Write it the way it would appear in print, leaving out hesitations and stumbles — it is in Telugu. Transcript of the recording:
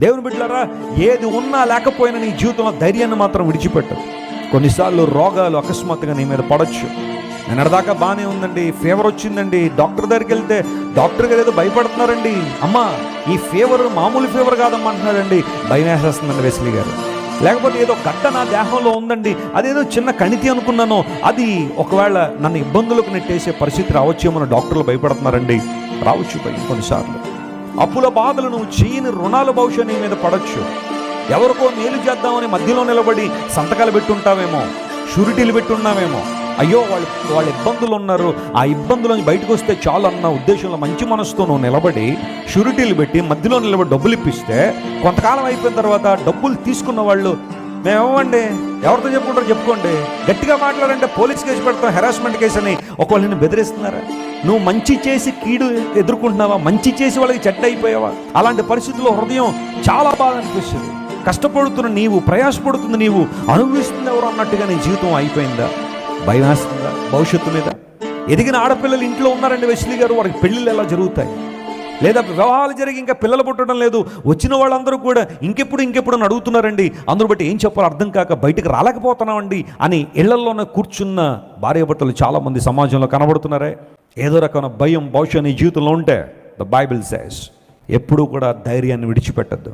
దేవుని బిడ్డలారా, ఏది ఉన్నా లేకపోయినా నీ జీవితంలో ధైర్యాన్ని మాత్రం విడిచిపెట్టదు. కొన్నిసార్లు రోగాలు అకస్మాత్తుగా నీ మీద పడవచ్చు. నిన్నటిదాకా బాగానే ఉందండి, ఫీవర్ వచ్చిందండి, డాక్టర్ దగ్గరికి వెళ్తే డాక్టర్ గారు ఏదో భయపడుతున్నారండి. అమ్మా, ఈ ఫీవర్ మామూలు ఫీవర్ కాదమ్మా అంటున్నాడండి. భయం వేసేస్తుందండి వెస్లీ గారు. లేకపోతే ఏదో గడ్డ నా దేహంలో ఉందండి, అదేదో చిన్న కణితి అనుకున్నాను, అది ఒకవేళ నన్ను ఇబ్బందులకు నెట్టేసే పరిస్థితి రావచ్చేమో డాక్టర్లు భయపడుతున్నారండి. రావచ్చు భయం. కొన్నిసార్లు అప్పుల బాధలు, నువ్వు చేయని రుణాల భవిష్యత్తు నీ మీద పడవచ్చు. ఎవరికో మేలు చేద్దామని మధ్యలో నిలబడి సంతకాలు పెట్టుంటావేమో, షూరిటీలు పెట్టున్నావేమో. అయ్యో వాళ్ళ ఇబ్బందులు ఉన్నారు, ఆ ఇబ్బందులను బయటకు వస్తే చాలు అన్న ఉద్దేశంలో మంచి మనసుతో నువ్వు నిలబడి షూరిటీలు పెట్టి మధ్యలో నిలబడి డబ్బులు ఇప్పిస్తే కొంతకాలం అయిపోయిన తర్వాత డబ్బులు తీసుకున్న వాళ్ళు, మేమేమండి ఎవరితో చెప్పుకుంటారో చెప్పుకోండి, గట్టిగా మాట్లాడంటే పోలీస్ కేసు పెడతాం, హెరాస్మెంట్ కేసు అని ఒకవేళ నిన్ను బెదిరిస్తున్నారా? నువ్వు మంచి చేసి కీడు ఎదుర్కొంటున్నావా? మంచి చేసి వాళ్ళకి చెడ్డ అయిపోయావా? అలాంటి పరిస్థితుల్లో హృదయం చాలా బాధ అనిపిస్తుంది. కష్టపడుతున్న నీవు, ప్రయాసపడుతుంది నీవు, అనుభవిస్తుంది ఎవరు అన్నట్టుగా నీ జీవితం అయిపోయిందా? భయం వేస్తుందా భవిష్యత్తు మీద? ఎదిగిన ఆడపిల్లలు ఇంట్లో ఉన్నారండి వెస్లీ గారు, వారికి పెళ్ళిళ్ళు ఎలా జరుగుతాయి? లేదా వివాహాలు జరిగి ఇంకా పిల్లలు పుట్టడం లేదు, వచ్చిన వాళ్ళందరూ కూడా ఇంకెప్పుడు అని అడుగుతున్నారండి. అందరూ బట్టి ఏం చెప్పాలో అర్థం కాక బయటకు రాలేకపోతున్నామండి అని ఇళ్లలోనే కూర్చున్న భార్యాభర్తలు చాలామంది సమాజంలో కనబడుతున్నారే. ఏదో రకమైన భయం భవిష్యత్తు నీ జీవితంలో ఉంటే ద బైబిల్ సేస్ ఎప్పుడూ కూడా ధైర్యాన్ని విడిచిపెట్టద్దు.